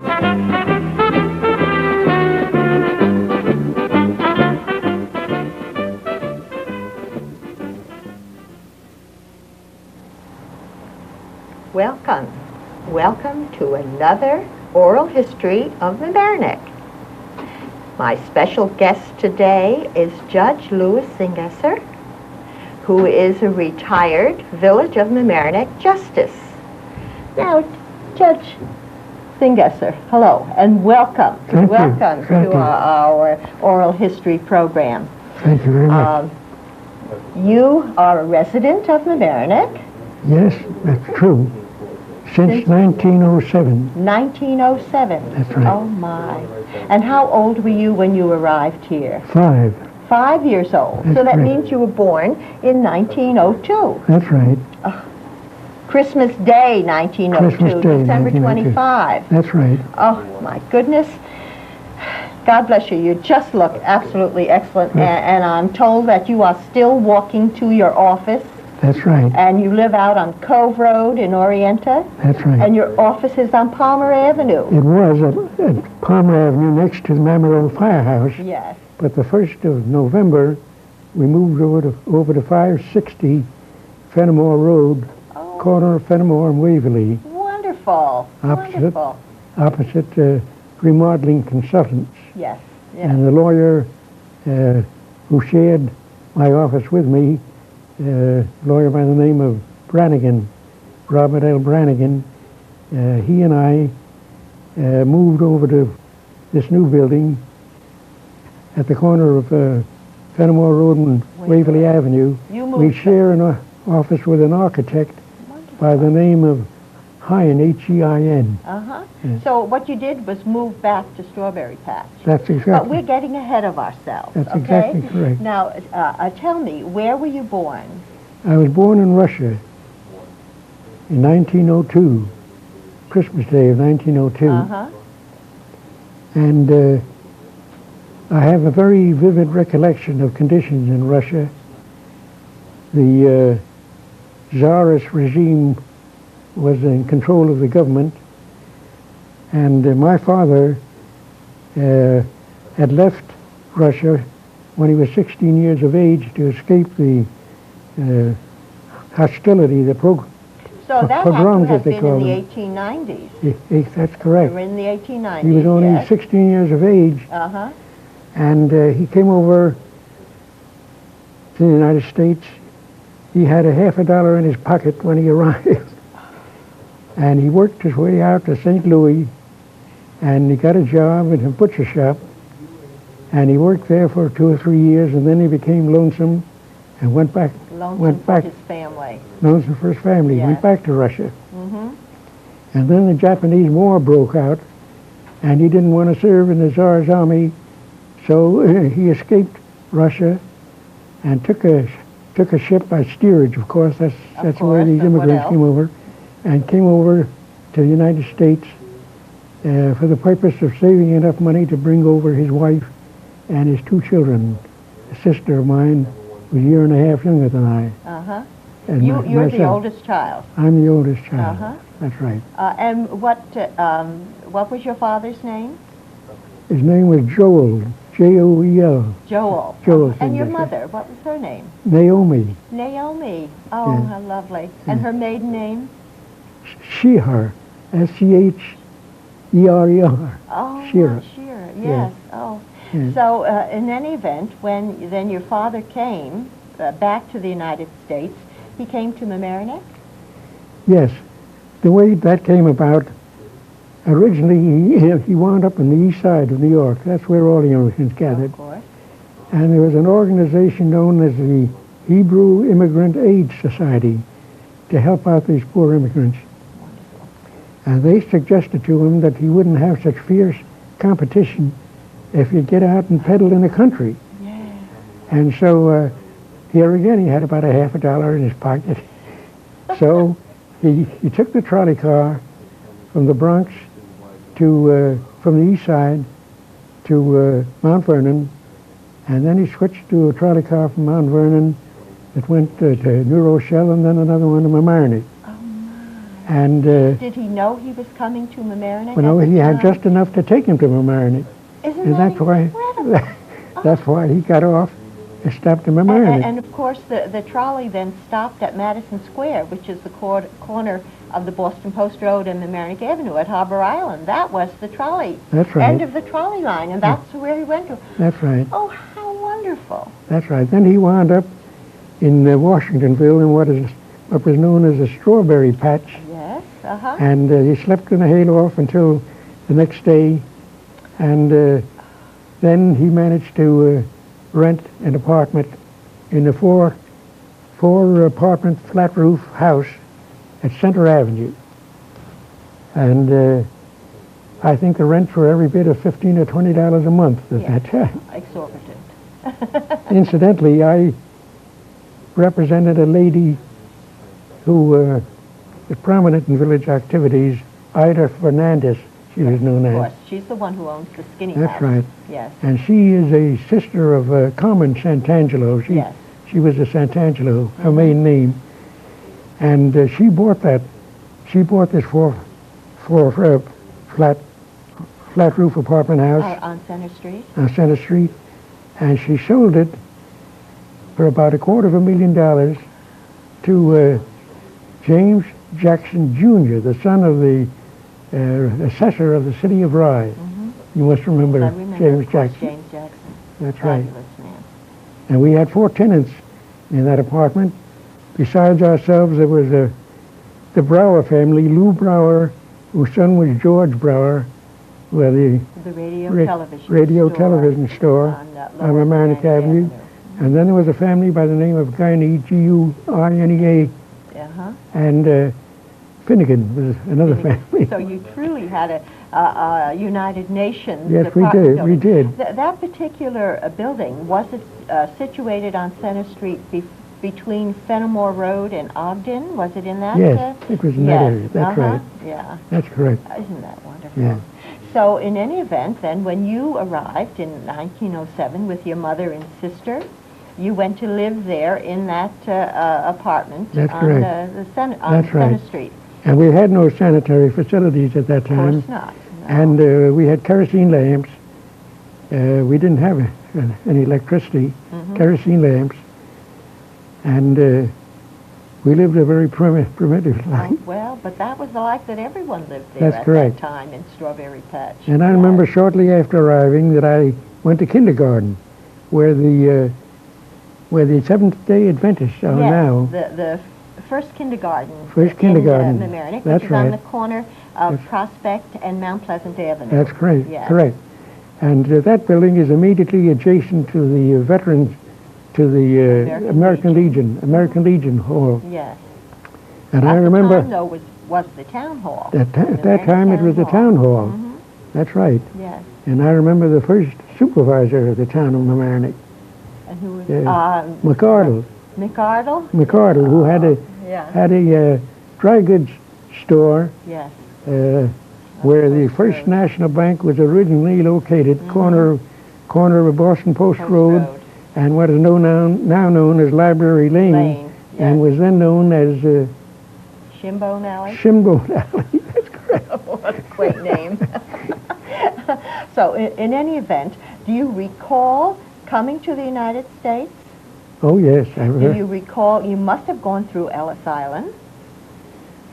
Welcome. Welcome to another oral history of Mamaroneck. My special guest today is Judge Louis Zingesser, who is a retired Village of Mamaroneck justice. Now, Judge Zingesser, hello and welcome. Welcome to our oral history program. Thank you very much. You are a resident of Mamaroneck? Yes, that's true. Since 1907. 1907? That's right. Oh, my. And how old were you when you arrived here? 5. 5 years old. That's so that right. means you were born in 1902. That's right. Christmas Day, 1902. Christmas Day, December 1902. 25. That's right. Oh, my goodness. God bless you. You just look absolutely excellent. And I'm told that you are still walking to your office. That's right. And you live out on Cove Road in Orienta. That's right. And your office is on Palmer Avenue. It was at Palmer Avenue next to the Memorial Firehouse. Yes. But the 1st of November, we moved over to 560 Fenimore Road, corner of Fenimore and Waverly. Wonderful. Wonderful. Opposite remodeling consultants. Yes. And the lawyer who shared my office with me, a lawyer by the name of Brannigan, Robert L. Brannigan, he and I moved over to this new building at the corner of Fenimore Road and Waverly Avenue. We share an office with an architect by the name of Hein, H-E-I-N. Yes. So what you did was move back to Strawberry Patch. That's exactly. But we're getting ahead of ourselves. That's okay? exactly correct. Now, tell me, where were you born? I was born in Russia in 1902, Christmas Day of 1902. And I have a very vivid recollection of conditions in Russia. The Tsarist regime was in control of the government, and my father had left Russia when he was 16 years of age to escape the hostility, the So that pogroms, had to as have they been call in the them. 1890s. That's correct. You were in the 1890s, He was only yes. 16 years of age, and he came over to the United States. He had a half a dollar in his pocket when he arrived. And he worked his way out to St. Louis, and he got a job in a butcher shop, and he worked there for 2 or 3 years, and then he became lonesome and went back. For his family. Lonesome for his family. Yes. Went back to Russia. And then the Japanese War broke out, and he didn't want to serve in the Tsar's army, so he escaped Russia and took a ship by steerage, of course. That's where these immigrants came over. And came over to the United States for the purpose of saving enough money to bring over his wife and his 2 children. A sister of mine was a year and a half younger than I. And You're myself. the oldest child. I'm the oldest child. That's right. And what was your father's name? His name was Joel, J-O-E-L. Joel. Joel. And your mother, what was her name? Naomi. Naomi. Oh, Yeah. how lovely. And her maiden name? Sheher, S-C-H-E-R-E-R. Oh, Shearer. Shearer, yes. Yeah. Oh. Yeah. So, in any event, when then your father came back to the United States, he came to Mamaroneck? Yes. The way that came about, originally he wound up on the east side of New York. That's where all the immigrants gathered. Of course. And there was an organization known as the Hebrew Immigrant Aid Society to help out these poor immigrants. And they suggested to him that he wouldn't have such fierce competition if he'd get out and peddle in the country. Yeah. And so here again he had about a half a dollar in his pocket. So he took the trolley car from the Bronx to, from the east side to Mount Vernon, and then he switched to a trolley car from Mount Vernon that went to New Rochelle and then another one to Mamaroneck. Oh, my. And Did he know he was coming to Mamaroneck? you know, at the he had time? just enough to take him to Mamaroneck. Isn't And that that's why incredible? that's why he got off and stopped in And, Mamaroneck. and of course, the trolley then stopped at Madison Square, which is the corner of the Boston Post Road and Mamaroneck Avenue at Harbor Island. That was the trolley. That's right. End of the trolley line, and that's where he went to. That's right. Oh, how wonderful. That's right. Then he wound up in Washingtonville in what was known as a strawberry patch. Yes, uh-huh. And he slept in the hayloft until the next day. And then he managed to rent an apartment in the four apartment flat roof house at Center Avenue. And I think the rents were every bit of $15 or $20 a month at that time. Exorbitant. Incidentally, I represented a lady who was prominent in village activities, Ida Fernandez, she was known Of as. course, she's the one who owns the Skinny That's House. right. Yes. And she is a sister of Carmen Santangelo. Yes. She was a Santangelo, her maiden name. And she bought this four flat roof apartment house On Center Street. on Center Street, and she sold it for about $250,000 to James Jackson Jr., the son of the assessor of the city of Rye. You must remember, I remember, James of course, Jackson. James Jackson. That's right. Fabulous man. And we had 4 tenants in that apartment. Besides ourselves, there was the Brower family, Lou Brower, whose son was George Brower, who had the Radio television store on Mamaroneck Avenue. And then there was a family by the name of Guinea, G-U-I-N-E-A, Uh-huh. and Finnegan was another family. So you truly had a United Nations Yes, we apartment did. We building. did. That particular building, was it situated on Center Street between Fenimore Road and Ogden? Was it in that? Yes, it was in that area. That's right. Yeah. That's correct. Isn't that wonderful? Yeah. So in any event, then, when you arrived in 1907 with your mother and sister, you went to live there in that apartment That's on correct. on That's right. Center Street. And we had no sanitary facilities at that time. Of course not. No. And we had kerosene lamps. We didn't have any electricity, kerosene lamps. And we lived a very primitive life. Well, but that was the life that everyone lived there That's correct. that time in Strawberry Patch. And I remember shortly after arriving that I went to kindergarten, where the Seventh-day Adventists are now. the first kindergarten. First kindergarten. In Mamaroneck, That's which is on right. the corner of Prospect and Mount Pleasant Avenue. That's correct. Yes. Correct. And that building is immediately adjacent to the veterans, to the American Legion Hall. Yes. And At I remember the time, though, was the town hall. at that time it was the town hall. That's right. Yes. And I remember the first supervisor of the town of Mamaroneck, And who was McArdle. McArdle, who had yeah. a dry goods store Yes. where the First National Bank was originally located, corner of Boston Post Road, and what is now known as Library Lane, Yes. and was then known as Shinbone Alley. Shinbone Alley. That's correct. What a quaint name. So, in any event, do you recall coming to the United States? Oh yes, Do you recall, you must have gone through Ellis Island.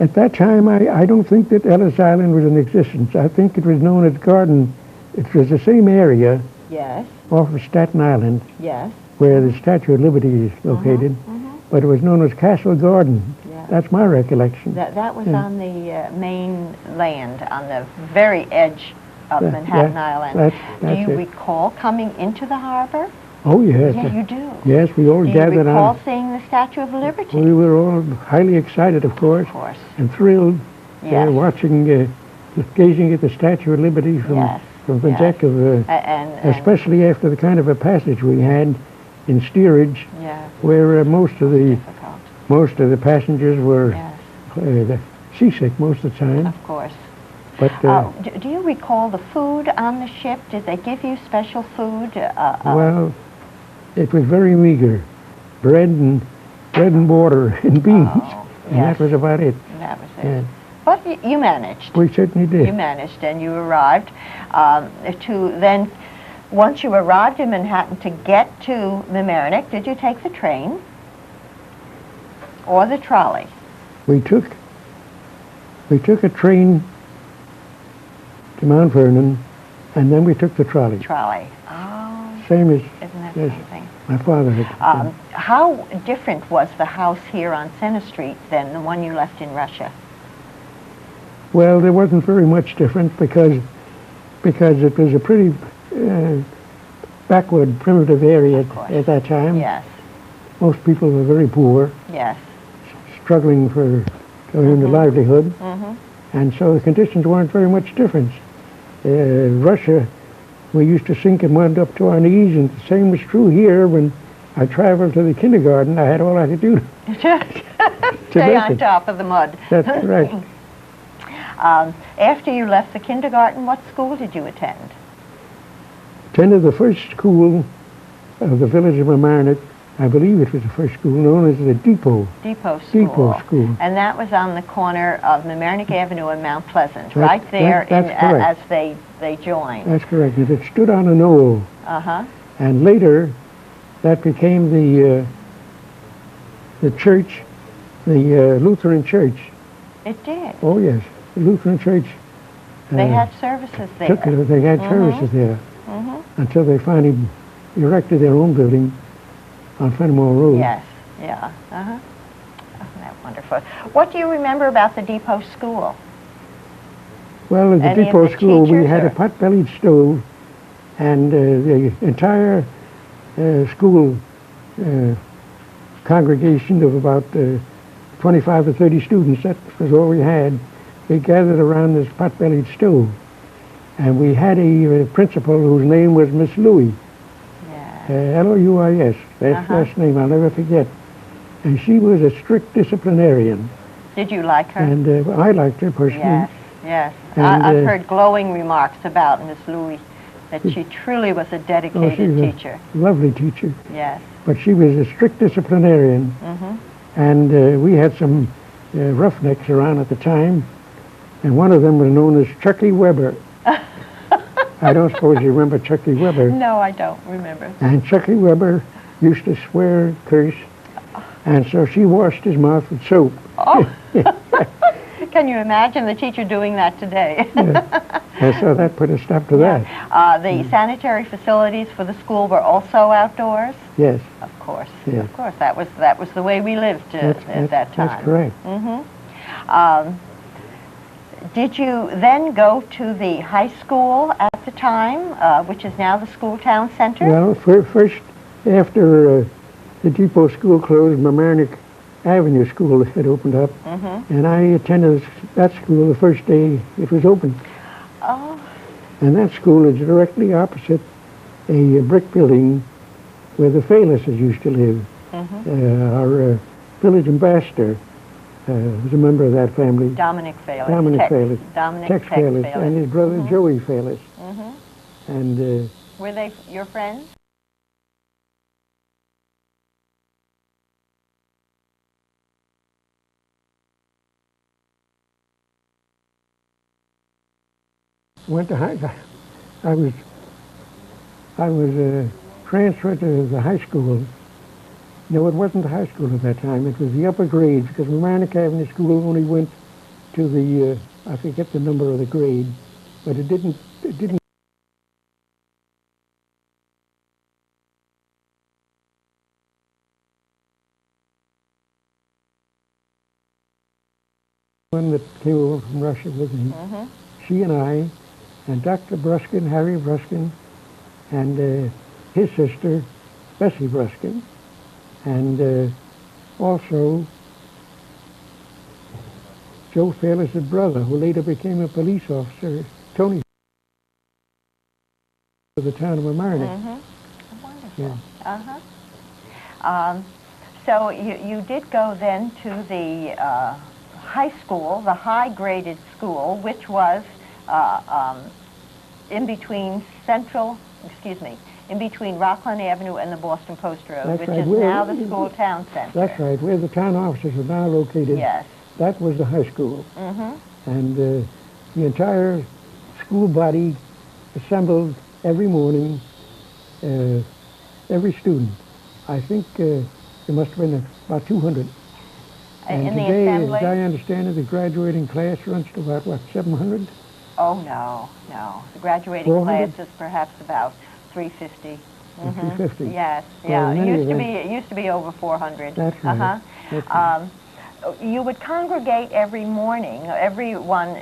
At that time, I don't think that Ellis Island was in existence. I think it was known as Garden. It was the same area Yes, off of Staten Island yes. where the Statue of Liberty is located, but it was known as Castle Garden. Yeah. That's my recollection. That was on the main land, on the very edge of Manhattan Island. That's Do you it. recall coming into the harbor? Oh yes. Yeah, you do. Yes, we all Do you gathered recall on. seeing the Statue of Liberty? We were all highly excited, of course, and thrilled Yes. watching, gazing at the Statue of Liberty from Yes. the Yes. deck of, And especially after the kind of a passage we had in steerage, yeah, where most of difficult. the passengers were Yes, seasick most of the time. of course. But Do you recall the food on the ship? Did they give you special food? well, it was very meager, bread and water and beans, and yes. that was about it. That was it. Yeah. But you managed. We certainly did. You managed, and you arrived to then, once you arrived in Manhattan, to get to Mamaroneck, did you take the train or the trolley? We took a train to Mount Vernon, and then we took the trolley. Trolley. Oh. Same as Isn't that something? my father had. How different was the house here on Center Street than the one you left in Russia? Well, there wasn't very much different because it was a pretty backward, primitive area at that time. Yes. Most people were very poor. Yes. Struggling to earn a livelihood. And so the conditions weren't very much different. Russia, we used to sink and mud up to our knees, and the same was true here. When I traveled to the kindergarten, I had all I could do to stay on top of the mud. That's right. After you left the kindergarten, what school did you attend? Attended the first school of the village of Mamaroneck. I believe it was the first school, known as the Depot. Depot School. Depot School. And that was on the corner of Mamaroneck Avenue and Mount Pleasant, right there as they joined. That's correct. It stood on a knoll. And later, that became the church, the Lutheran church. It did. Oh yes, the Lutheran church. They had services there. They had services there until they finally erected their own building on Fenimore Road. Yes, yeah. Isn't that wonderful? What do you remember about the Depot School? Well, at the Depot School, we had a pot-bellied stove, and the entire school congregation of about 25 or 30 students, that was all we had. We gathered around this pot-bellied stove. And we had a principal whose name was Miss Louis. L-O-U-I-S. That's last name I'll never forget. And she was a strict disciplinarian. Did you like her? And I liked her personally. Yes, yes. And, I've heard glowing remarks about Miss Louis, that she truly was a dedicated teacher. A lovely teacher. Yes. But she was a strict disciplinarian. And we had some roughnecks around at the time. And one of them was known as Chucky Weber. I don't suppose you remember Chucky Weber. No, I don't remember. And Chucky Weber used to swear, curse, and so she washed his mouth with soap. Oh. Can you imagine the teacher doing that today? And so that put a stop to that. The sanitary facilities for the school were also outdoors? Yes. Of course. Yes. Of course. That was the way we lived at that time. That's correct. Did you then go to the high school at the time, which is now the School Town Center? Well, first, after the Depot School closed, Mamaroneck Avenue School had opened up, and I attended that school the first day it was open. Oh. And that school is directly opposite a brick building where the Falises used to live. Our village ambassador was a member of that family. Dominic Falis. Dominic Falis. Dominic Tex Falis. And his brother Joey Falis. And were they your friends? went to I was transferred to the high school. No, it wasn't the high school at that time. It was the upper grades, because Mamaroneck Avenue School only went to the, I forget the number of the grade, but it didn't one that came over from Russia with me. She and I, and Dr. Bruskin, Harry Bruskin, and his sister, Bessie Bruskin, and also Joe Falis' brother, who later became a police officer, Tony, of the town of Mamaroneck. Wonderful. Yeah. So you did go then to the high school, the high-graded school, which was in between in between Rockland Avenue and the Boston Post Road, That's which right. is now the School Town Center. That's right, where the town offices are now located. Yes. That was the high school. And the entire school body assembled every morning, every student. I think there must have been about 200. And in the today, assembly? as I understand it, the graduating class runs to about, what, 700? Oh, no. The graduating 400? class is perhaps about 350. 350? Yes, Well, yeah. in any event, It used to be over 400. That's right. That's right. You would congregate every morning. Everyone,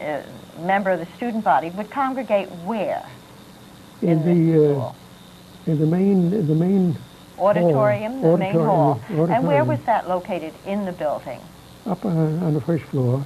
member of the student body, would congregate where? In the main Auditorium, hall. the main hall. Auditorium. And where was that located in the building? Up on the first floor.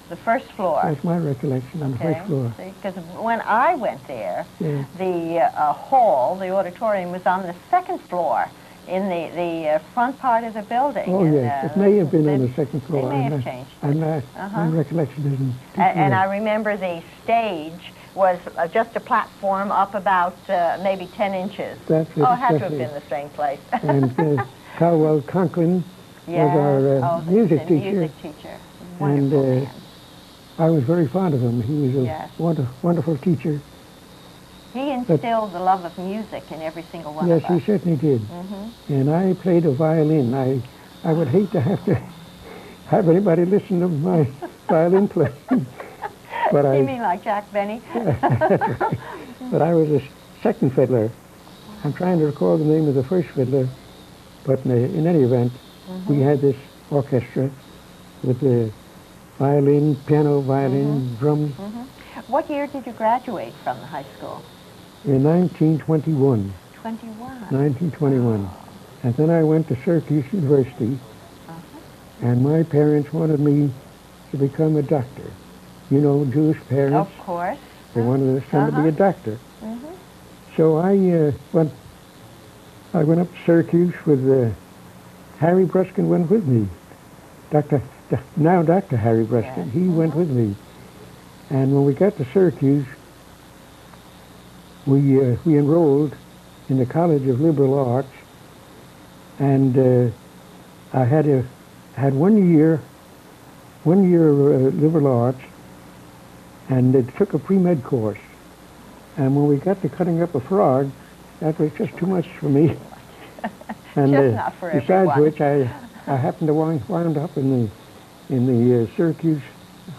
The first floor? That's my recollection, on the first floor. Because when I went there, Yeah. the hall, the auditorium, was on the second floor in the front part of the building. Oh, and, yes. It may have been on the second floor. They may have changed. My recollection isn't too And I clear. remember the stage was just a platform up about maybe 10 inches. That's it. Oh, it had to have exactly. been the same place. And Caldwell Conklin was our music the teacher. music teacher. Wonderful And man. I was very fond of him. He was a Yes. wonderful teacher. He instilled the love of music in every single one Yes, of us. he certainly did. And I played a violin. I would hate to have anybody listen to my violin playing. But You mean like Jack Benny? But I was a second fiddler. I'm trying to recall the name of the first fiddler, but in any event, we had this orchestra with the violin, piano, violin, drums. What year did you graduate from the high school? In 1921. 21. 1921. And then I went to Syracuse University, and my parents wanted me to become a doctor. You know, Jewish parents, Of course. they wanted their son to be a doctor. So I went up to Syracuse with Harry Bruskin went with me. Now Dr. Harry Bruskin, Yes. he went with me. And when we got to Syracuse, we enrolled in the College of Liberal Arts, and I had 1 year liberal arts, and it took a pre-med course. And when we got to cutting up a frog, that was just too much for me. And Just not for besides everyone. which, I happened to wind up in the Syracuse,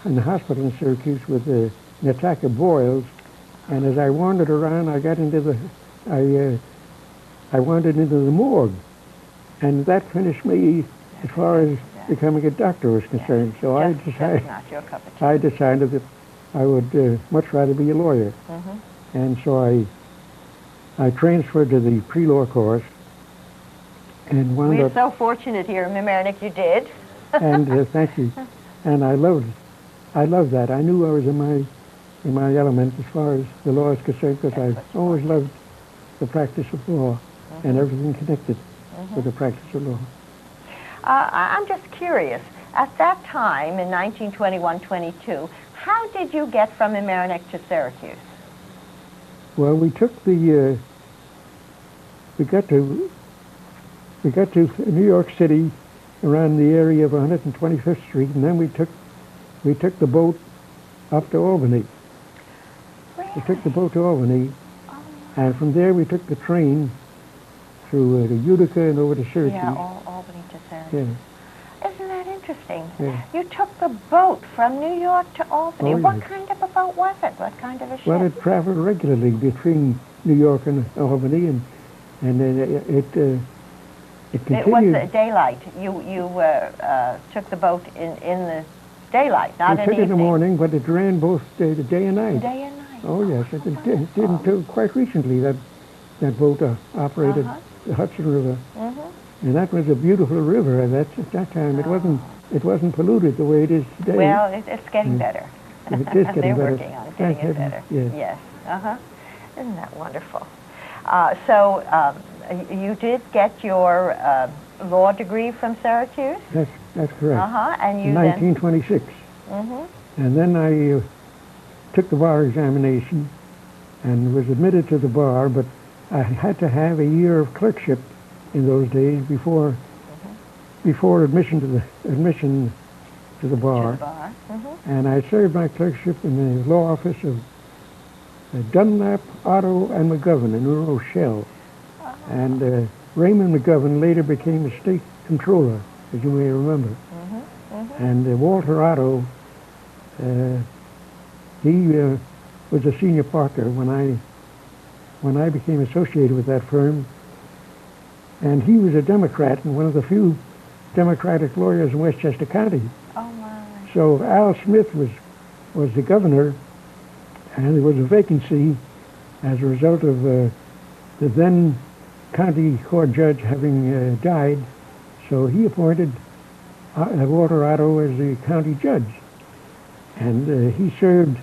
in the hospital in Syracuse with an attack of boils. And as I wandered around, I wandered into the morgue, and that finished me as far as becoming a doctor was concerned. So Just not your cup of tea. I decided that I would much rather be a lawyer. And so I transferred to the pre-law course and wound We're up, so fortunate here in Mamaroneck you did. and thank you. And I loved that. I knew I was in my element as far as the law is concerned, because I've always loved the practice of law and everything connected with the practice of law. I'm just curious. At that time, in 1921-22, how did you get from Mamaroneck to Syracuse? Well, we took the we got to New York City around the area of 125th Street, and then we took the boat up to Albany. We took the boat to Albany, and from there we took the train through to Utica and over to Syracuse. Yeah, Albany to Syracuse. Yeah. Isn't that interesting? Yeah. You took the boat from New York to Albany. Oh, What yes. kind of a boat was it? What kind of a ship? Well, it traveled regularly between New York and Albany, and then it continued. It was daylight. You took the boat in the daylight, not We in took the it in the evening. morning, but it ran both the day and night. Day and night. Oh, yes. It did until quite recently that boat operated the Hudson River. And that was a beautiful river at that time. It wasn't polluted the way it is today. Well, it's getting better. It is getting They're better. working on Thank getting it heaven, better. yes. Yes. Isn't that wonderful? So you did get your law degree from Syracuse? That's correct. And you In 1926. And then I took the bar examination and was admitted to the bar, but I had to have a year of clerkship in those days before admission to the bar. To the bar. Mm-hmm. And I served my clerkship in the law office of Dunlap, Otto, and McGovern in New Rochelle. Oh. And Raymond McGovern later became the state controller, as you may remember. Mm-hmm. Mm-hmm. And Walter Otto, he was a senior partner when I became associated with that firm. And he was a Democrat and one of the few Democratic lawyers in Westchester County. Oh, my. So Al Smith was the governor, and there was a vacancy as a result of the then county court judge having died. So he appointed Walter Otto as the county judge. And he served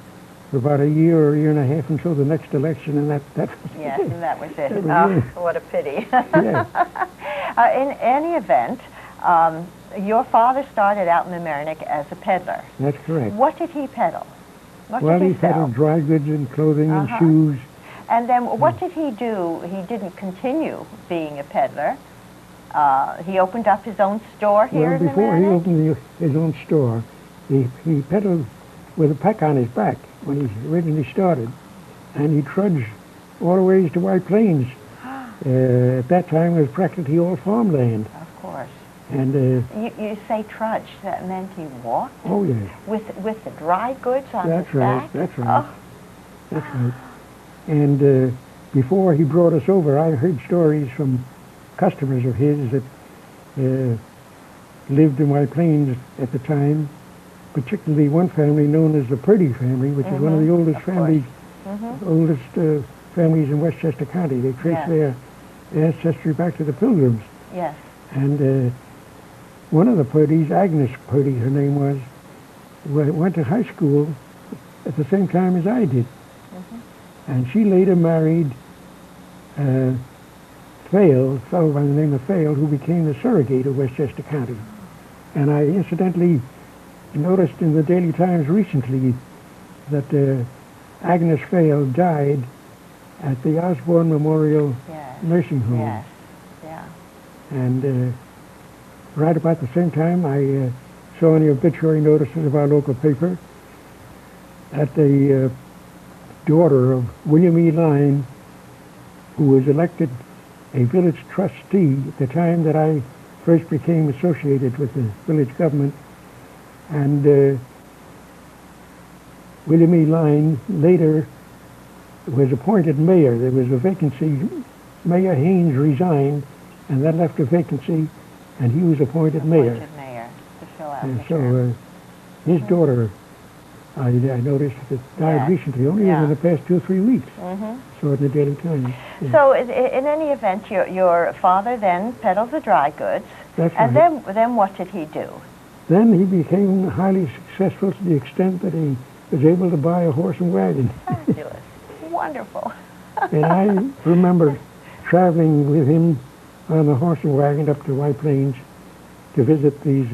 for about a year or a year and a half until the next election, and that was yes, it. And that was it. That was it. What a pity. Yeah. In any event, your father started out in Mamaroneck as a peddler. That's correct. What did he peddle? What well, did he sell? peddled dry goods and clothing and shoes. And then what did he do? He didn't continue being a peddler. He opened up his own store here in Mamaroneck? Well, before he opened his own store, he peddled with a pack on his back when he originally started. And he trudged all the ways to White Plains. At that time, it was practically all farmland. Of course. And you say trudge. That meant he walked? Oh, yes. With the dry goods on his back? That's right. Oh. That's right. And before he brought us over, I heard stories from customers of his that lived in White Plains at the time, particularly one family known as the Purdy family, which is one of the oldest families, families in Westchester County. They trace their ancestry back to the Pilgrims. Yes. And one of the Purdys, Agnes Purdy, her name was, went to high school at the same time as I did. And she later married a fellow by the name of Fale, who became the surrogate of Westchester County. And I incidentally noticed in the Daily Times recently that Agnes Fale died at the Osborne Memorial Nursing Home. Yes, yeah. And right about the same time, I saw in the obituary notices of our local paper that the daughter of William E. Line, who was elected a village trustee at the time that I first became associated with the village government, and William E. Line later was appointed mayor. There was a vacancy. Mayor Haynes resigned, and that left a vacancy, and he was appointed mayor. Mayor to fill out and the so term. His daughter, I noticed, that died recently, only within the past 2 or 3 weeks. So in the Daily Times. Yeah. So in any event, your father then peddled the dry goods. That's and right. then what did he do? Then he became highly successful to the extent that he was able to buy a horse and wagon. Fabulous. Wonderful. And I remember traveling with him on the horse and wagon up to White Plains to visit these,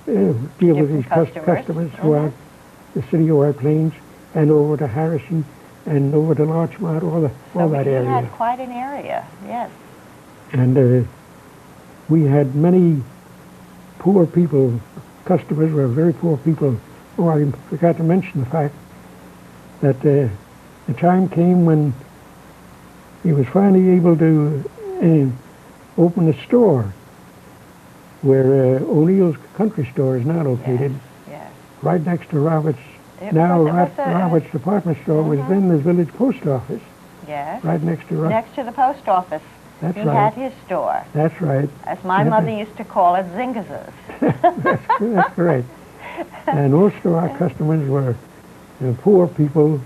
deal with these customers throughout the city of White Plains, and over to Harrison and over to Larchmont, all that area. So he had quite an area, yes. And we had many poor people. Customers were very poor people. Oh, I forgot to mention the fact that the time came when he was finally able to open a store where O'Neill's Country Store is now located, right next to Robert's. Robert's department store was then the village post office. Yes. Right next to next to the post office. That's he right. had his store. That's right. As my mother used to call it, Zingesser. That's correct. And most of our customers were poor people,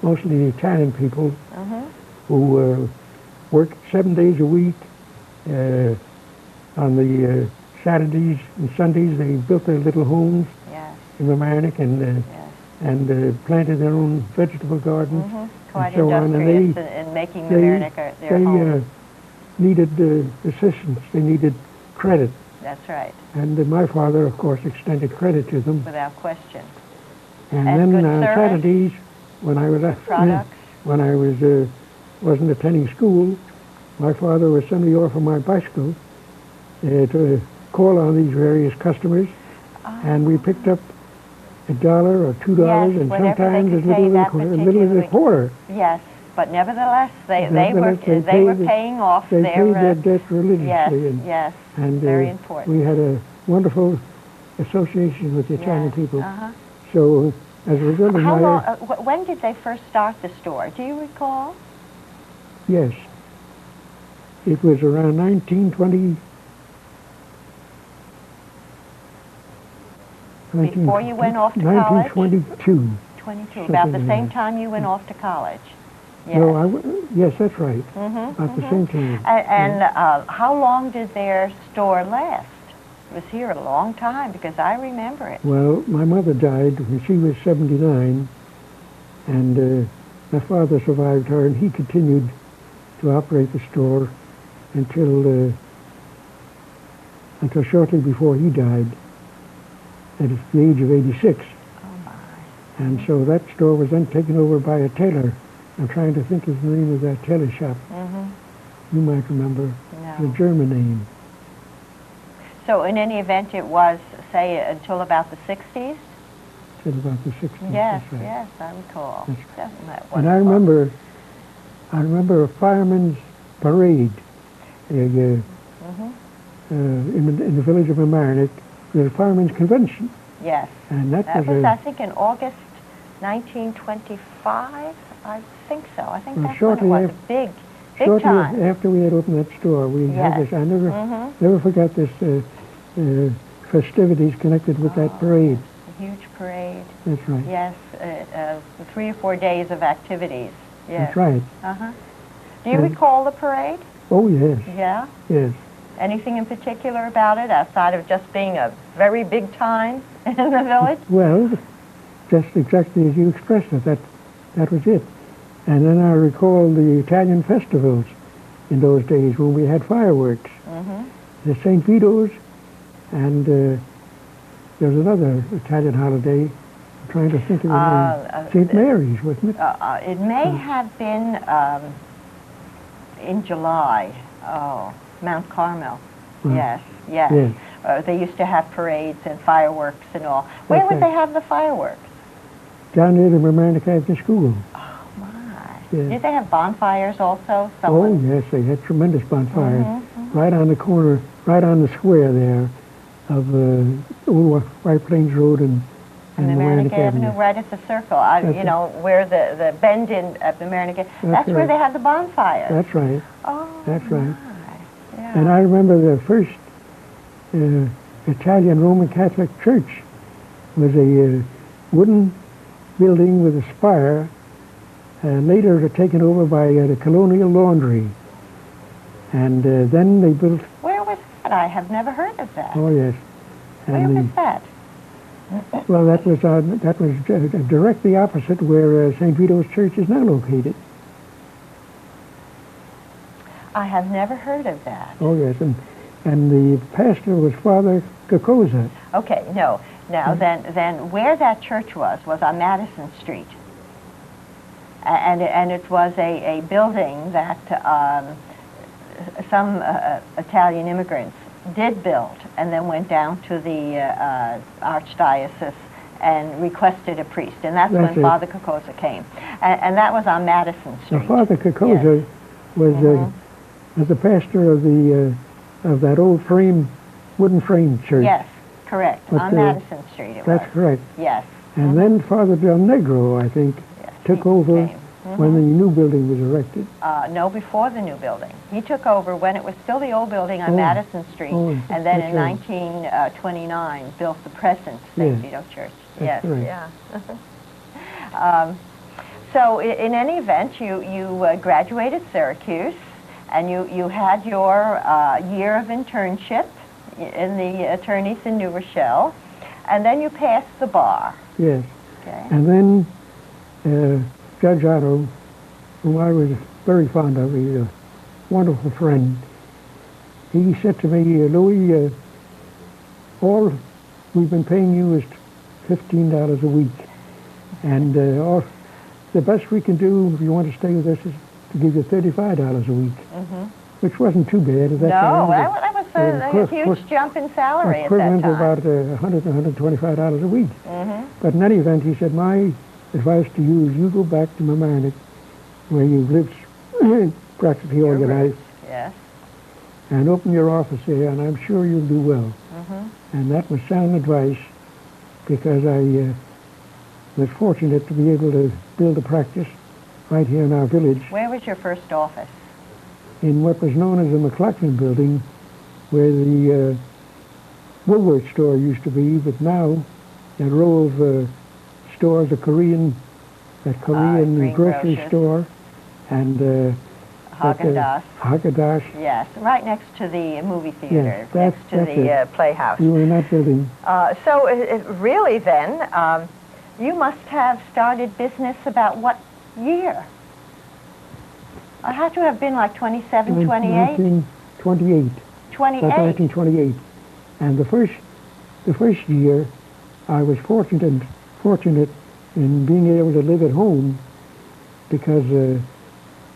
mostly Italian people, who worked 7 days a week. On the Saturdays and Sundays, they built their little homes in Mamaroneck and planted their own vegetable gardens Quite and so on. And in making Mamaroneck their home. Needed assistance. They needed credit. That's right. And my father, of course, extended credit to them. Without question. And then on Saturdays, when I was wasn't attending school, my father would send me off on my bicycle to call on these various customers and we picked up $1 or $2, Yes, and whenever they sometimes could as little pay as that a little as a particular- quarter. Yes, but nevertheless, they were Nevertheless, they were paid- paying off They their paid their debt religiously, yes, and, yes, and very important. we had a wonderful association with the Italian Yes, people. uh-huh. So as a result of How my long? When did they first start the store? Do you recall? yes, it was around 1920. Before you went off to college? 1922. 22, about the Something like same that. time you went off to college. Yes. No, yes, that's right. Mm-hmm, About the same time. And how long did their store last? It was here a long time because I remember it. Well, my mother died when she was 79, and my father survived her, and he continued to operate the store until shortly before he died, at the age of 86. Oh my. And so that store was then taken over by a tailor. I'm trying to think of the name of that tailor shop. Mm-hmm. You might remember. No. The German name. So in any event, it was, say, until about the 60s? Till about the 60s. Yes, that's right. yes, I recall. That was And I remember a fireman's parade in the village of Mamaroneck. There was a fireman's convention. Yes. And that That was was, I think, in August 1925. I think so. I think that's when it shortly was. af- Big shortly time. after we had opened that store, we had Yes. this. I never forgot this festivities connected with that parade. A huge parade. That's right. Yes, 3 or 4 days of activities. Yes. That's right. Uh-huh. Do you And- recall the parade? Oh yes, Yeah. yes. Anything in particular about it outside of just being a very big time in the village? Well, just exactly as you expressed it. That was it. And then I recall the Italian festivals in those days when we had fireworks. The St. Vito's, and there was another Italian holiday. I'm trying to think of the name. St. Mary's, wasn't it? It may have been in July. Oh, Mount Carmel. Yes, yes. Yes. They used to have parades and fireworks and all. Where That's would right. they have the fireworks? Down near the Mamaroneck Avenue School. Oh, my. Yes. Did they have bonfires also? Oh, yes, they had tremendous bonfires right on the corner, right on the square there of Old White Plains Road and Mamaroneck Mamaroneck Avenue, right at the circle. You know, where the bend in at the Mamaroneck. That's where right. they had the bonfires. That's right. Oh, That's right. my. Yeah. And I remember the first Italian Roman Catholic church was a wooden building with a spire, later taken over by the Colonial Laundry. And then they built, Where was that? I have never heard of that. oh yes. Where And was that? well, that was directly opposite where St. Vito's Church is now located. I have never heard of that. Oh yes, and the pastor was Father Cacosa. Okay, no. Now, then where that church was on Madison Street. And it was a building that some Italian immigrants did build and then went down to the archdiocese and requested a priest. And that's when it. Father Cacosa came. And that was on Madison Street. Now, Father Cacosa was the pastor of that old wooden frame church. Yes, correct. But, on Madison Street it was. That's correct. Yes. And then Father Del Negro, I think, Yes, took he over came. when the new building was erected. No, before the new building. He took over when it was still the old building on Oh. Madison Street, Oh, and then that's in right. 1929 built the present St. Yes. Vito Church. That's Yes, right. yeah. So in any event, you graduated Syracuse, and you had your year of internship in the attorneys in New Rochelle, and then you passed the bar. Yes. Okay. And then Judge Otto, whom I was very fond of, he's a wonderful friend, he said to me, Louis, all we've been paying you is $15 a week. And the best we can do, if you want to stay with us, is to give you $35 a week, which wasn't too bad at that time. No, that was was a huge jump in salary at that equivalent to time. about $100 to $125 a week. Mm-hmm. But in any event, he said, my advice to you is you go back to Mamaroneck, where you've lived practically all your life, Yes. and open your office there, and I'm sure you'll do well. Mm-hmm. And that was sound advice, because I was fortunate to be able to build a practice right here in our village Where was your first office? in what was known as the McLaughlin building, where the Woolworth store used to be, but now that row of stores, that Korean Green grocery Grocers. store, and Haagen-Dazs. Haagen-Dazs. Yes, right next to the movie theater, that's next to the Playhouse. We were in that building. So really then, you must have started business about what year? It had to have been like 27, 28? 1928. 28. That's 1928. And the first year, I was fortunate in being able to live at home, because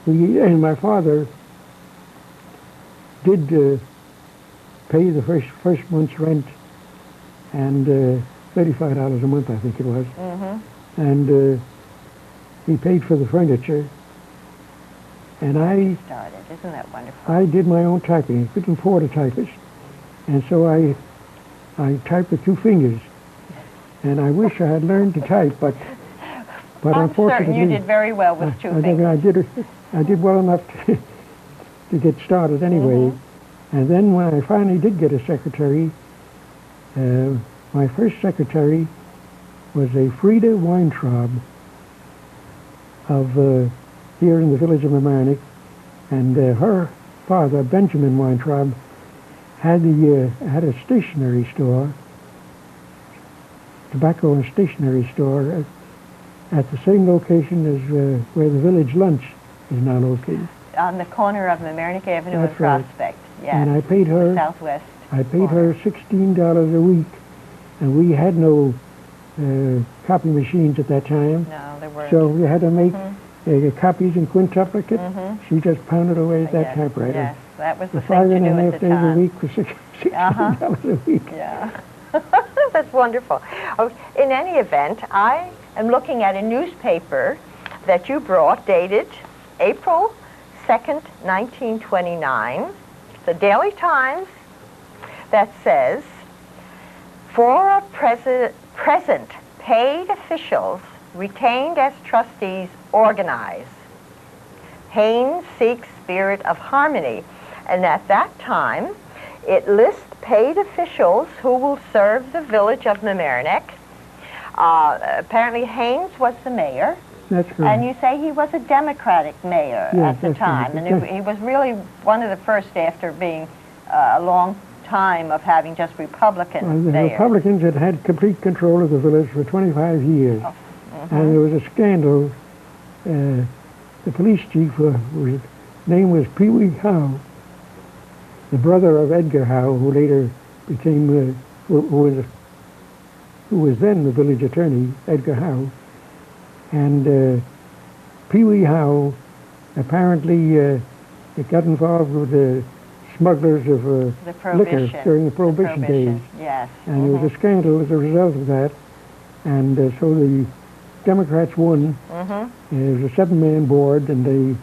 my father did pay the first month's rent, and $35 a month, I think it was. Mm-hmm. And he paid for the furniture. And I Started. Isn't that wonderful? I did my own typing. I couldn't afford a typist. And so I typed with 2 fingers. And I wish I had learned to type, but I'm unfortunately, certain you did very well with 2 fingers. I did well enough to get started anyway. Mm-hmm. And then when I finally did get a secretary, my first secretary was a Frida Weintraub of here in the village of Mamaroneck, and her father, Benjamin Weintraub, had a stationery store, tobacco and stationery store, at the same location as where the village lunch is now located. On the corner of Mamaroneck Avenue That's and Prospect. Yes. And I paid her Southwest. I paid her $16 a week, and we had no copy machines at that time. No, there weren't. So we had to make copies in quintuplicate. Mm-hmm. She just pounded away at that Yes, typewriter. Yes, that was the For thing to do 5.5 at the days a time. week for $16 a week. Yeah. That's wonderful. Oh, in any event, I am looking at a newspaper that you brought dated April 2nd, 1929, the Daily Times, that says, for present paid officials retained as trustees organize. Haynes seeks spirit of harmony. And at that time, it lists paid officials who will serve the village of Mamaroneck. Apparently Haynes was the mayor. That's correct. And you say he was a Democratic mayor Yes, at the that's time. right. And he was really one of the first after being a long time of having just Republican Well, the mayors. Republicans had complete control of the village for 25 years. Oh, And there was a scandal. The police chief, his name was Pee Wee Howe, the brother of Edgar Howe, who later became, who was then the village attorney, Edgar Howe. And Pee Wee Howe apparently got involved with the smugglers of the liquor during the Prohibition days. Yes. And there was a scandal as a result of that. And so the Democrats won. It was a 7-man board, and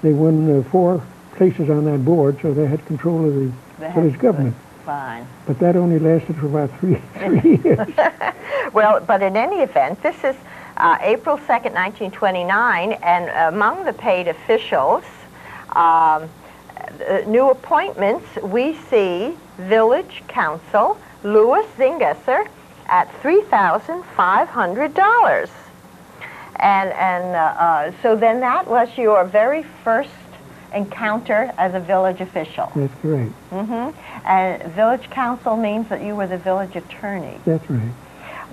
they won 4 places on that board, so they had control of the village government. Fine. But that only lasted for about 3 years. Well, but in any event, this is April 2nd, 1929, and among the paid officials, new appointments, we see Village Council Louis Zingesser at $3,500. And so then that was your very first encounter as a village official. That's correct. And village council means that you were the village attorney. That's right.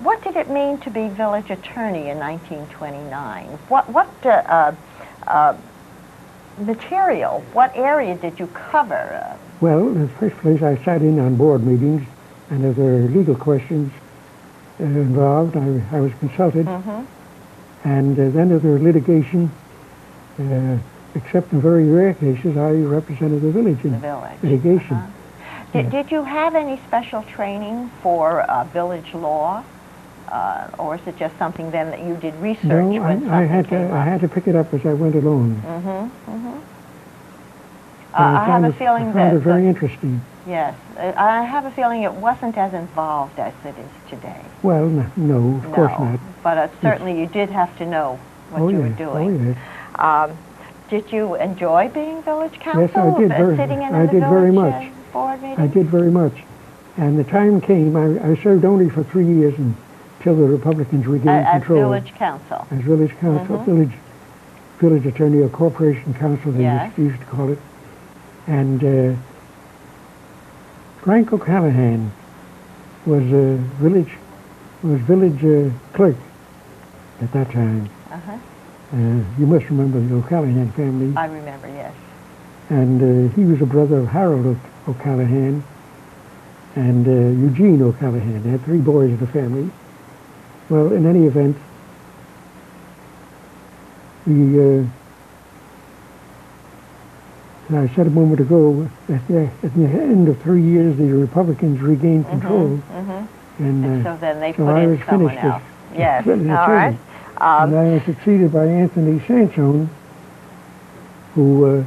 What did it mean to be village attorney in 1929? What material, what area did you cover? Well, in the first place, I sat in on board meetings, and if there were legal questions involved, I was consulted. And then if there was litigation, except in very rare cases, I represented the village in litigation. Did you have any special training for village law, or is it just something then that you did research No, when I had something to. came I up? had to pick it up as I went along. I have a feeling I found it that very interesting. yes, I have a feeling it wasn't as involved as it is today. Well, no, of course No, not. but certainly you did have to know what Oh you yeah, were doing. oh yes. Did you enjoy being village council? Yes, I did Sitting in I the did very village much. Board meeting? I did very much. And the time came, I served only for 3 years until the Republicans regained As control. village council. As village council, village attorney or corporation council, they Yes. used to call it. And Frank O'Callahan was village clerk at that time. You must remember the O'Callahan family. I remember, yes. And he was a brother of Harold O'Callahan and Eugene O'Callahan. They had 3 boys in the family. Well, in any event, I said a moment ago, at the end of 3 years, the Republicans regained control. And so then they put I in was someone finished else. as Yes, village all attorney. right. And I was succeeded by Anthony Sansone, who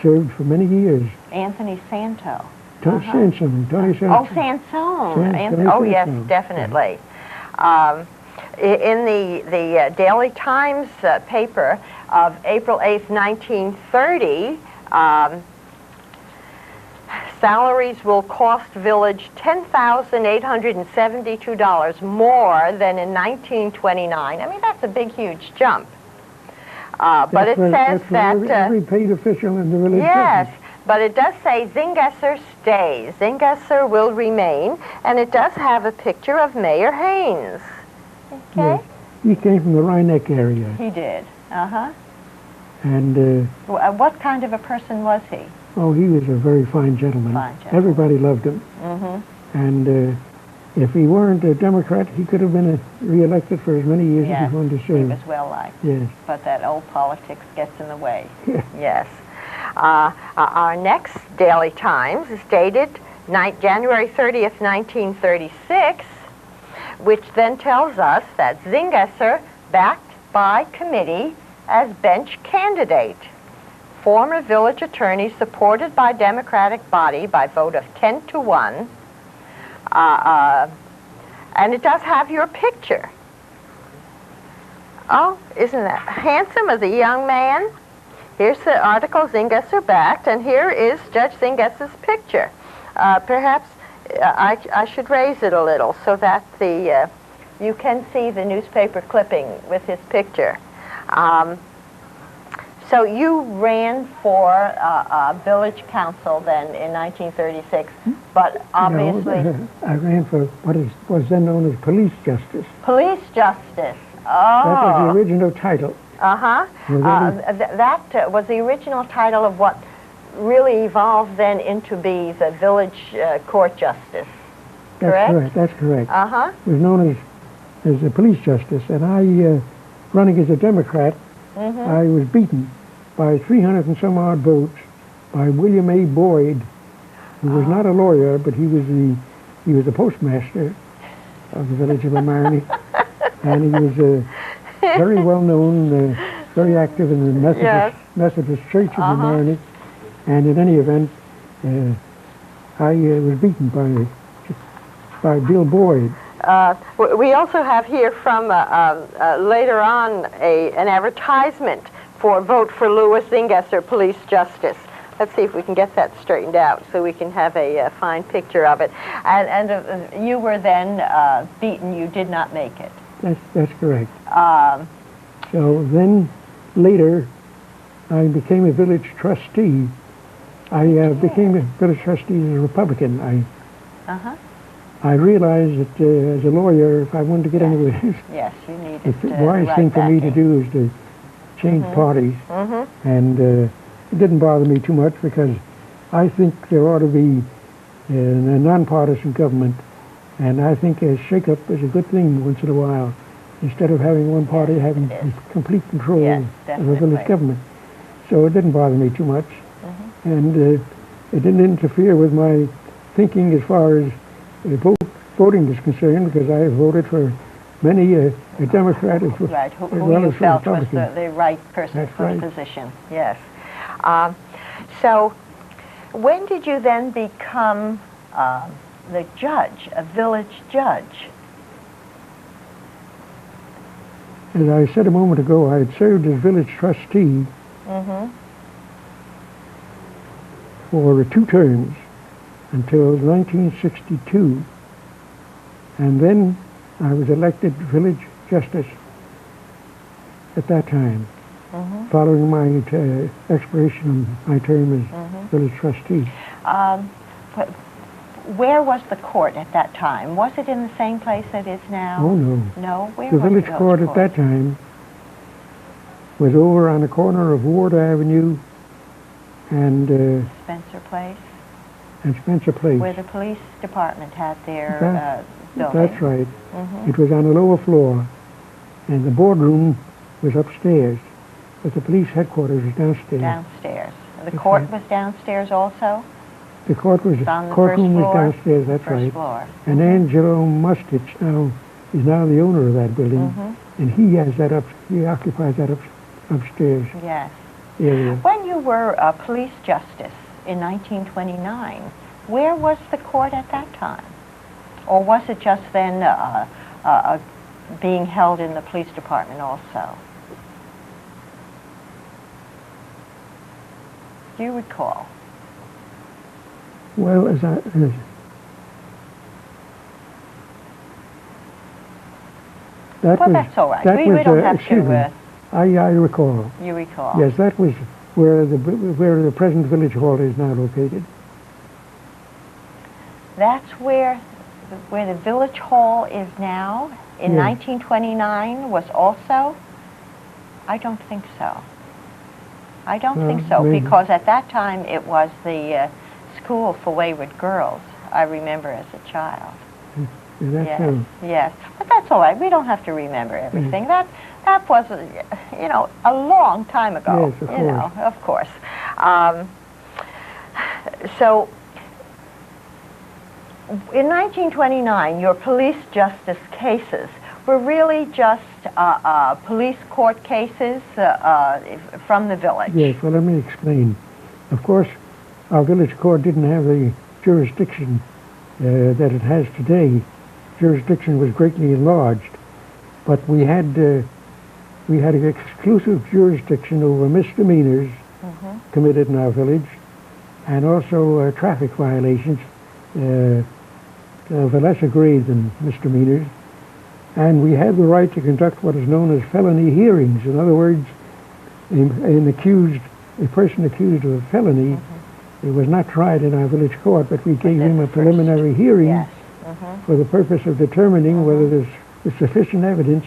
served for many years. Anthony Santo. Sansone, Tony Sansone. Oh, Sansone. Tony Oh, yes, Sansone. definitely. In the Daily Times paper of April 8th, 1930, salaries will cost village $10,872 more than in 1929. I mean, that's a big, huge jump. But it says that... every paid official in the village. Yes, but it does say Zingesser stays. Zingesser will remain, and it does have a picture of Mayor Haynes. Okay? Yes. He came from the Rhinebeck area. He did. And, what kind of a person was he? oh, he was a very fine gentleman. Fine gentleman. Everybody loved him. And if he weren't a Democrat, he could have been re-elected for as many years as Yes, he wanted to he serve. was well liked. Yes. But that old politics gets in the way. Yeah. Yes. Our next Daily Times is dated January 30th, 1936, which then tells us that Zingesser, backed by committee as bench candidate. Former village attorney supported by Democratic body by vote of 10-1. And it does have your picture. Oh, isn't that handsome as a young man? Here's the article, Zingesser backed, and here is Judge Zingesser's picture. Perhaps I should raise it a little so that you can see the newspaper clipping with his picture. So you ran for village council then in 1936, but obviously... No, I ran for what was then known as police justice. Police justice. Oh. That was the original title. That was the original title of what really evolved then into be the village court justice. That's correct? That's correct. Uh-huh. It was known as the police justice, and I, running as a Democrat, I was beaten by 300 and some odd votes by William A. Boyd, who was not a lawyer, but he was the postmaster of the village of Amarni, and he was very well known, very active in the Methodist Church of Amarni, and in any event, I was beaten by Bill Boyd. We also have here from later on an advertisement for Vote for Louis Zingesser, Police Justice. Let's see if we can get that straightened out so we can have a fine picture of it. And you were then beaten. You did not make it. That's correct. So then later I became a village trustee. I became a village trustee as a Republican. I realized that as a lawyer, if I wanted to get anywhere, yes, you needed the wise thing for me to do is to change parties. And it didn't bother me too much because I think there ought to be a nonpartisan government, and I think a shake-up is a good thing once in a while, instead of having one party having complete control of the village government. So it didn't bother me too much, and it didn't interfere with my thinking as far as voting is concerned, because I have voted for many a Democrat as Right, who well you as for felt was Republican. the right person That's for the right. position. Yes. So when did you then become the judge, a village judge? As I said a moment ago, I had served as village trustee Mm-hmm. for 2 terms until 1962, and then I was elected village justice at that time, Mm-hmm. following my expiration of my term as Mm-hmm. village trustee. But where was the court at that time? Was it in the same place it is now? Oh no. No? Where The was village court at that time was over on the corner of Ward Avenue and Spencer Place, Spencer Place. where the police department had their building. That's right. Mm-hmm. It was on the lower floor, and the boardroom was upstairs, but the police headquarters was downstairs. Downstairs. The That's court right. was downstairs also? The court was It's on the courtroom first was floor? downstairs. That's First right. floor. And Angelo Mustich is now the owner of that building, Mm-hmm. and he occupies that upstairs Yes. area. When you were a police justice in 1929, where was the court at that time? Or was it just then being held in the police department also? Do you recall? Well, Well, that's all right. That We was, don't have excuse to. me, I recall. You recall? Yes, that was where the present village hall is now located. That's where the village hall is now. In Yes. 1929 was also. I don't think so. I don't think Well, so, maybe. because at that time it was the school for wayward girls. I remember as a child. Is that Yes, so? yes. But that's all right. We don't have to remember everything. That was, a long time ago. Yes, of you know, of course. So, in 1929, your police justice cases were really just police court cases from the village. Yes, well, let me explain. Of course, our village court didn't have the jurisdiction that it has today. Jurisdiction was greatly enlarged, but we had an exclusive jurisdiction over misdemeanors Mm-hmm. committed in our village, and also traffic violations of a lesser grade than misdemeanors. And we had the right to conduct what is known as felony hearings. In other words, a person accused of a felony, it was not tried in our village court, but we gave him a preliminary hearing Yes. Mm-hmm. for the purpose of determining whether there's sufficient evidence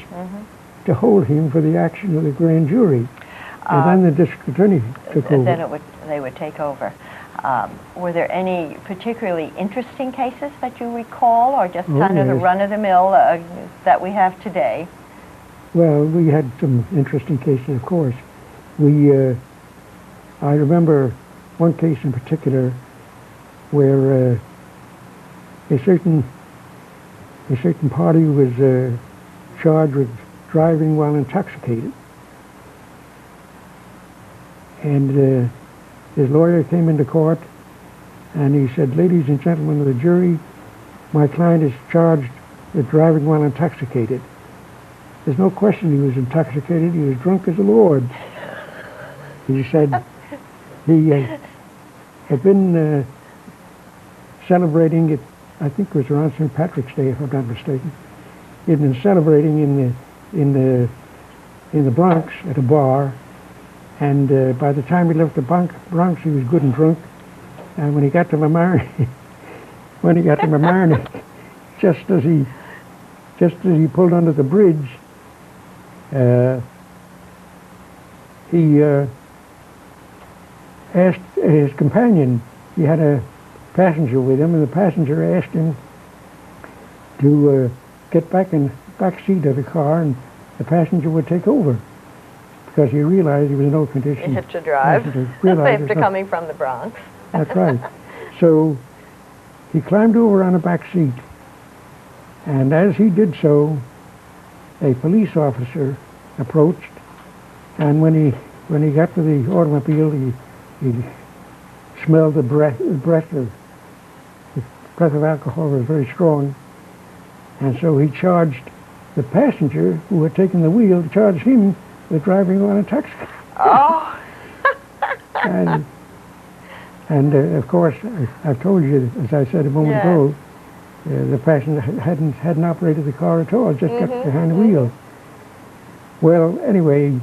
to hold him for the action of the grand jury. And then the district attorney took over. Then they would take over. Were there any particularly interesting cases that you recall, or just Oh, kind of the yes. run-of-the-mill that we have today? Well, we had some interesting cases, of course. I remember one case in particular where a certain party was charged with driving while intoxicated, and his lawyer came into court and he said, "Ladies and gentlemen of the jury, my client is charged with driving while intoxicated. There's no question he was intoxicated. He was drunk as a lord." He said he had been celebrating it, I think it was around St. Patrick's Day, if I'm not mistaken. He had been celebrating in the Bronx at a bar, and by the time he left the Bronx, he was good and drunk. And when he got to Mamaroneck, just as he pulled under the bridge, he asked his companion. He had a passenger with him, and the passenger asked him to get back in the back seat of the car, and the passenger would take over, because he realized he was in no condition. You have to drive, realized after coming from the Bronx. That's right. So he climbed over on the back seat, and as he did so, a police officer approached, and when he got to the automobile, he smelled the breath of alcohol was very strong, and so he charged the passenger who had taken the wheel, charged him with driving on a taxi. Oh. and of course, I've told you, as I said a moment ago, the passenger hadn't operated the car at all, just got behind the wheel. Well, anyway.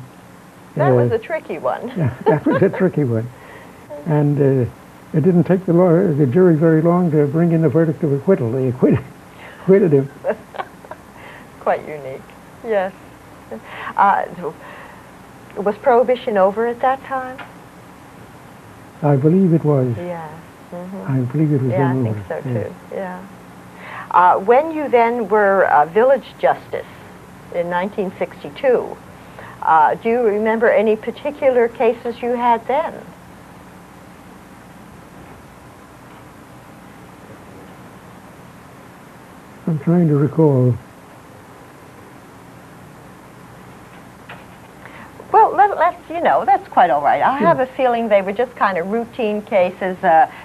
That was a tricky one. Yeah, that was a tricky one. And it didn't take the jury very long to bring in the verdict of acquittal. They acquitted him. Quite unique, yes. Was Prohibition over at that time? I believe it was. Yeah. I believe it was Yeah, I over. think so too, yeah. When you then were village justice in 1962, do you remember any particular cases you had then? I'm trying to recall. Well, that's quite all right. I have a feeling they were just kind of routine cases,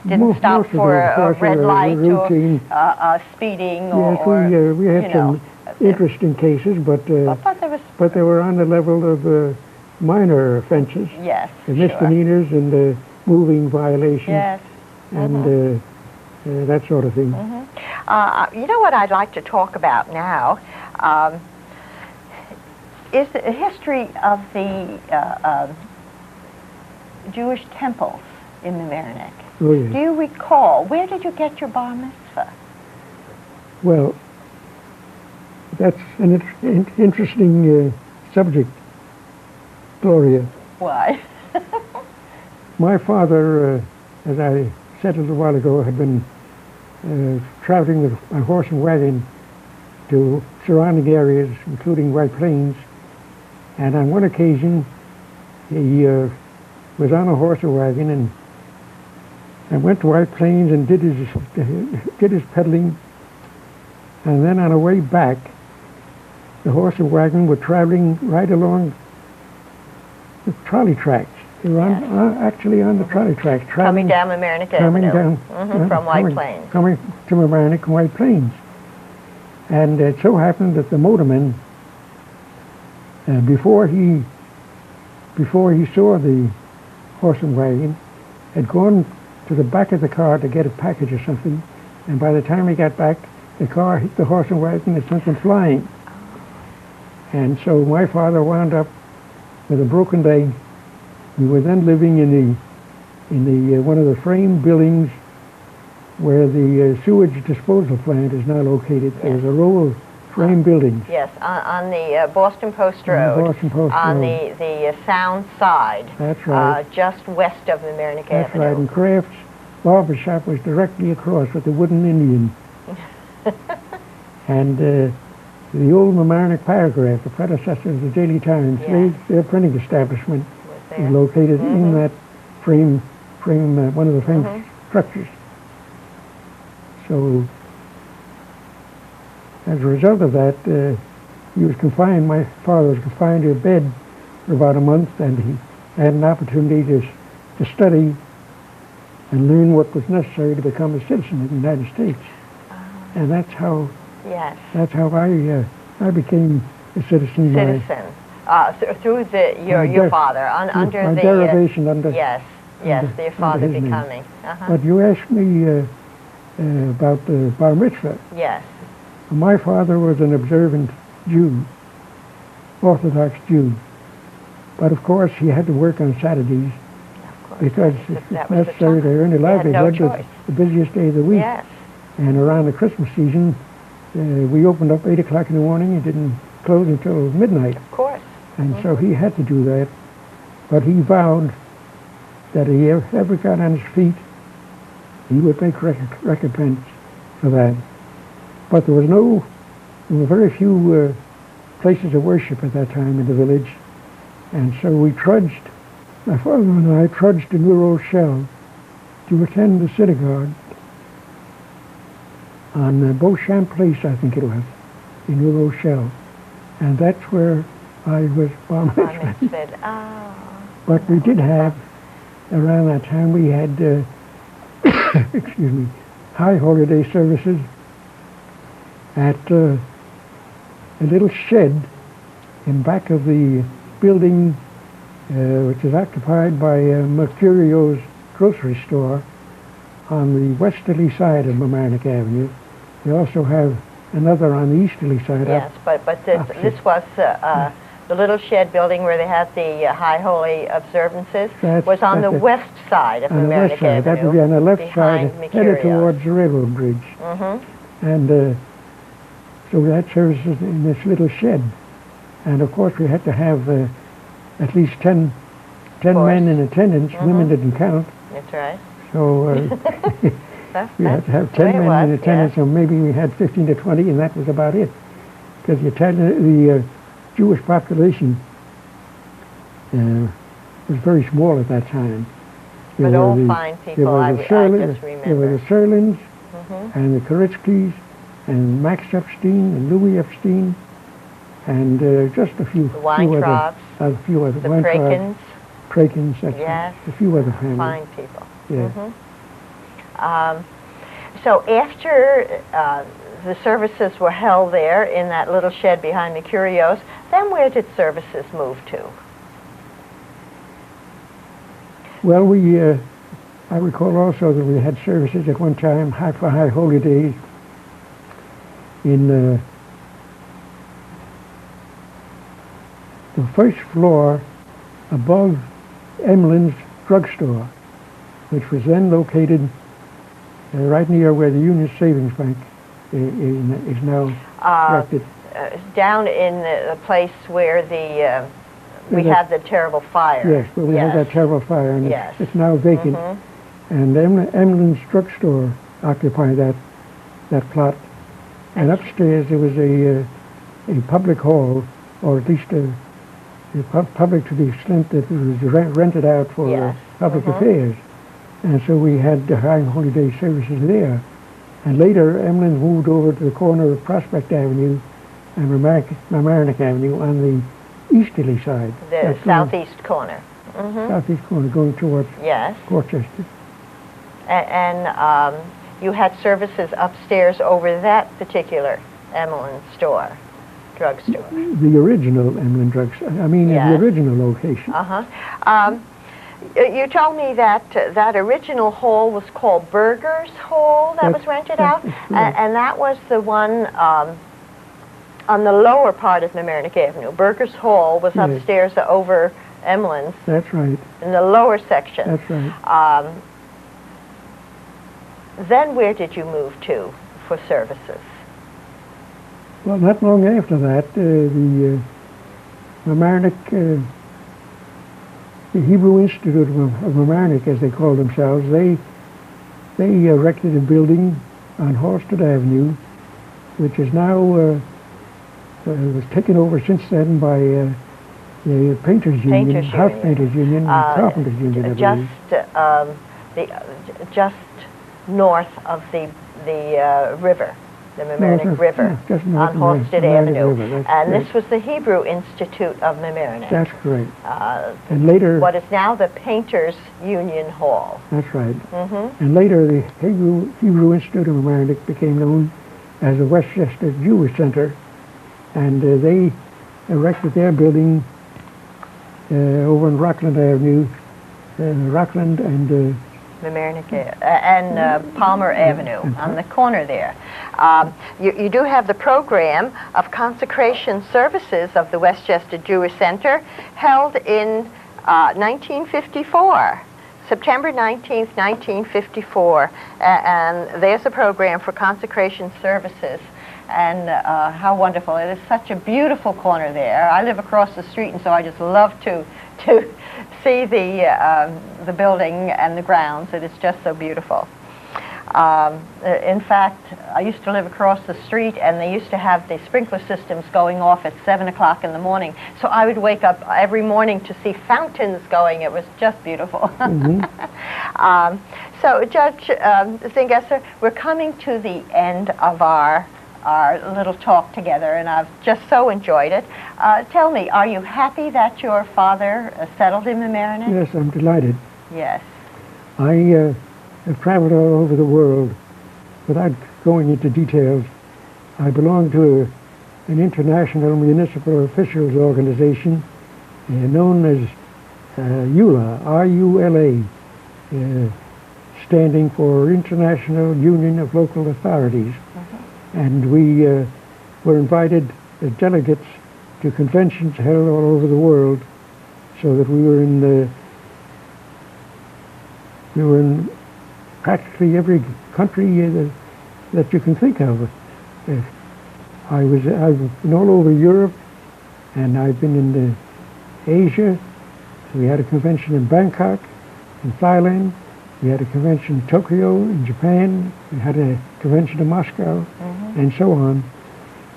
didn't stop for a red light or speeding yes, we had some interesting cases, but they were on the level of minor offenses. Yes, misdemeanors and moving violations. Yes. And that sort of thing. You know what I'd like to talk about now is the history of the Jewish temples in the Mamaroneck. Oh, yes. Do you recall, where did you get your bar mitzvah? Well, that's an interesting subject, Gloria. Why? My father, as I said a little while ago, had been traveling with a horse and wagon to surrounding areas, including White Plains. And on one occasion, he was on a horse and wagon and went to White Plains and did his peddling. And then on the way back, the horse and wagon were traveling right along the trolley tracks. They were actually on the trolley tracks. Coming down Mamaroneck Avenue. From White Plains. Coming to Mamaroneck and White Plains. And it so happened that the motorman, before he saw the horse and wagon, had gone to the back of the car to get a package or something, and by the time he got back, the car hit the horse and wagon and sent them flying. And so my father wound up with a broken leg. We were then living in the one of the frame buildings where the sewage disposal plant is now located. Yes. There's a row of frame buildings. Yes, on the Boston Post Road. Boston Post on Road. the Sound side. That's right. Just west of Mamaroneck Avenue. That's right. And Kraft's barber shop was directly across with the wooden Indian. And the old Mamaroneck Paragraph, the predecessor of the Daily Times, their printing establishment is located in that frame, one of the frame structures. So, as a result of that, he was confined. My father was confined to a bed for about a month, and he had an opportunity to study and learn what was necessary to become a citizen of the United States. And that's how. Yes. That's how I became a citizen. Through your father under my the derivation under. Yes. Your father becoming. But you asked me about the bar mitzvah. Yes. My father was an observant Jew, Orthodox Jew, but of course he had to work on Saturdays because it's necessary to earn a livelihood. It's the busiest day of the week. Yes. And around the Christmas season, we opened up 8 o'clock in the morning and didn't close until midnight. Of course. And so he had to do that, but he vowed that if he ever got on his feet, he would make recompense for that. But there were very few places of worship at that time in the village, and so we trudged, my father and I trudged to New Rochelle to attend the synagogue. on Beauchamp Place, I think it was, in New Rochelle. And that's where I was bar mitzvahed. Oh. But we did have, around that time, we had, excuse me, high holiday services at a little shed in back of the building, which is occupied by Mercurio's grocery store on the westerly side of Mamaroneck Avenue. We also have another on the easterly side. Yes, but this was the little shed building where they had the High Holy observances. Was on the west side of Mamaroneck Avenue. That would be on the left side, headed towards the railroad bridge. And so that serves in this little shed. And of course we had to have at least 10 men in attendance. Women didn't count. That's right. So we had to have 10 men in attendance, so maybe we had 15 to 20, and that was about it. Because the Jewish population was very small at that time. But all fine people, I just remember. There were the Serlins, and the Koritskis, and Max Epstein, and Louis Epstein, and just a few, the Weintraubs, a few other, the Prakins, yes, a few other families. Fine people. Yeah. So after the services were held there in that little shed behind the Curios, then where did services move to? Well, I recall also that we had services at one time for High Holy Days in the first floor above Emlen's drugstore, which was then located right near where the Union Savings Bank is now erected. Down in the place where we had the terrible fire. Yes, where we had that terrible fire, and it's now vacant. And Emlen's drugstore occupied that plot. And upstairs there was a public hall, or at least public to the extent that it was rented out for public affairs. And so we had the High Holy Day services there. And later, Emlen moved over to the corner of Prospect Avenue and Mamaroneck Avenue on the easterly side. The southeast corner. Southeast corner, going towards Portchester. And you had services upstairs over that particular Emlen store, drugstore. The original Emlen drugstore, the original location. You told me that that original hall was called Berger's Hall that was rented out, and that was the one on the lower part of Mamaroneck Avenue. Berger's Hall was upstairs over Emlen's. That's right. In the lower section. That's right. Then where did you move to for services? Well, not long after that, the Mamaroneck, the Hebrew Institute of Mamaroneck, as they call themselves, they erected a building on Halsted Avenue, which is now was taken over since then by the Painters Union, House Painters Union, and Carpenters Union, I believe. Just north of the river, the Mamaroneck River, on Halsted Avenue. And this was the Hebrew Institute of Mamaroneck. That's correct. And later, what is now the Painters Union Hall. That's right. And later, the Hebrew Institute of Mamaroneck became known as the Westchester Jewish Center, and they erected their building over on Rockland Avenue, Rockland and Mamaroneck and Palmer Avenue on the corner there. You do have the program of consecration services of the Westchester Jewish Center held in 1954, September 19th, 1954. And there's a program for consecration services. And how wonderful. It is such a beautiful corner there. I live across the street, and so I just love to see the building and the grounds. It is just so beautiful. In fact, I used to live across the street, and they used to have the sprinkler systems going off at 7 o'clock in the morning. So I would wake up every morning to see fountains going. It was just beautiful. So, Judge Zingesser, we're coming to the end of our little talk together, and I've just so enjoyed it. Tell me, are you happy that your father settled in Mamaroneck? Yes, I'm delighted. Yes. I have traveled all over the world. Without going into details, I belong to an international municipal officials organization known as ULA, R-U-L-A, standing for International Union of Local Authorities. And we were invited as delegates to conventions held all over the world, so that we were in practically every country that you can think of. I've been all over Europe, and I've been in Asia. We had a convention in Bangkok, in Thailand. We had a convention in Tokyo, in Japan. We had a convention in Moscow, and so on.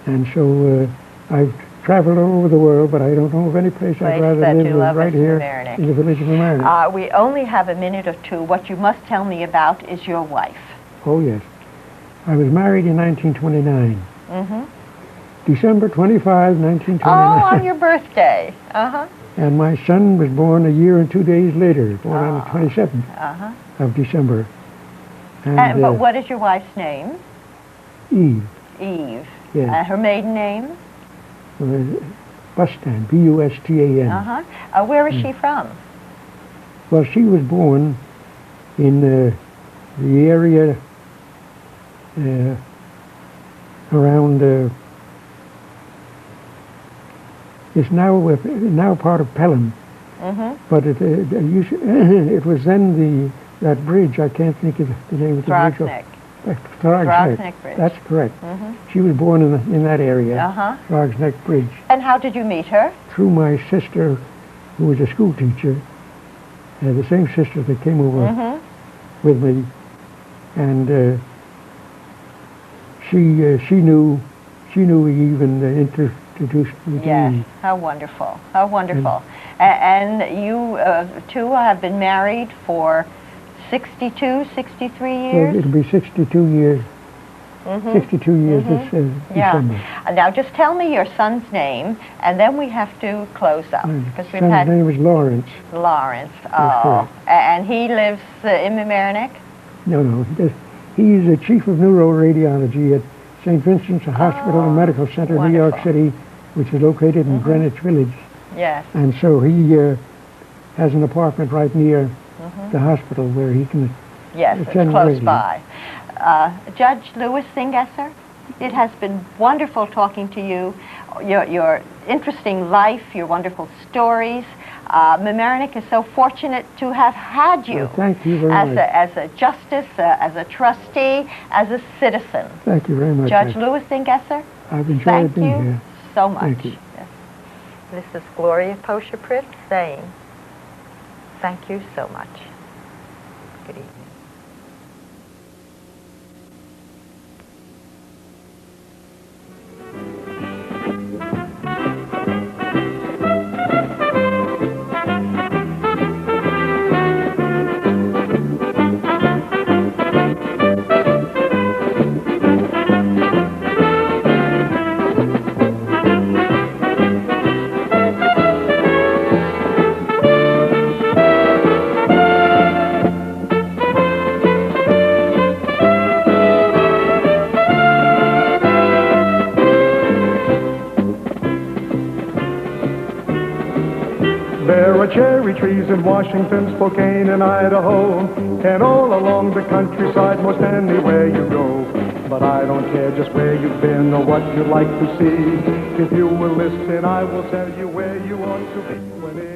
And so I've traveled all over the world, but I don't know of any place I'd rather live than right here in the village of Mamaroneck. We only have a minute or two. What you must tell me about is your wife. Oh, yes. I was married in 1929. December 25, 1929. Oh, on your birthday. And my son was born a year and 2 days later, born on the 27th of December. And, but what is your wife's name? Eve. Eve. Yes. Her maiden name? Bustan, B-U-S-T-A-N. Where is she from? Well, she was born in the area around, it's now part of Pelham, but it was then that bridge, I can't think of the name of the bridge. Throgsneck Bridge. That's correct. She was born in that area, Throgsneck Bridge. And how did you meet her? Through my sister, who was a school teacher, the same sister that came over with me, and she knew Eve and introduced me to Yes, Eve. how wonderful, how wonderful. And you two have been married for 62, 63 years? Well, it'll be 62 years. 62 years this December. Now, just tell me your son's name, and then we have to close up. His son's name is Lawrence. Lawrence, oh. And he lives in Mamaroneck? No, he's the chief of neuroradiology at St. Vincent's Hospital and Medical Center, New York City, which is located in Greenwich Village. Yes. And so he has an apartment right near the hospital where he can it's close by. Judge Louis Zingesser, it has been wonderful talking to you. Your interesting life, your wonderful stories. Mamaroneck is so fortunate to have had you. Well, thank you very much. As a justice, as a trustee, as a citizen. Thank you very much. Judge Louis Zingesser, I've enjoyed being here. Thank you so much. Thank you. Yes. This is Gloria Posher-Pritz saying thank you so much. Good evening. Cherry trees in Washington, Spokane, and Idaho, and all along the countryside, most anywhere you go. But I don't care just where you've been or what you'd like to see. If you will listen, I will tell you where you ought to be.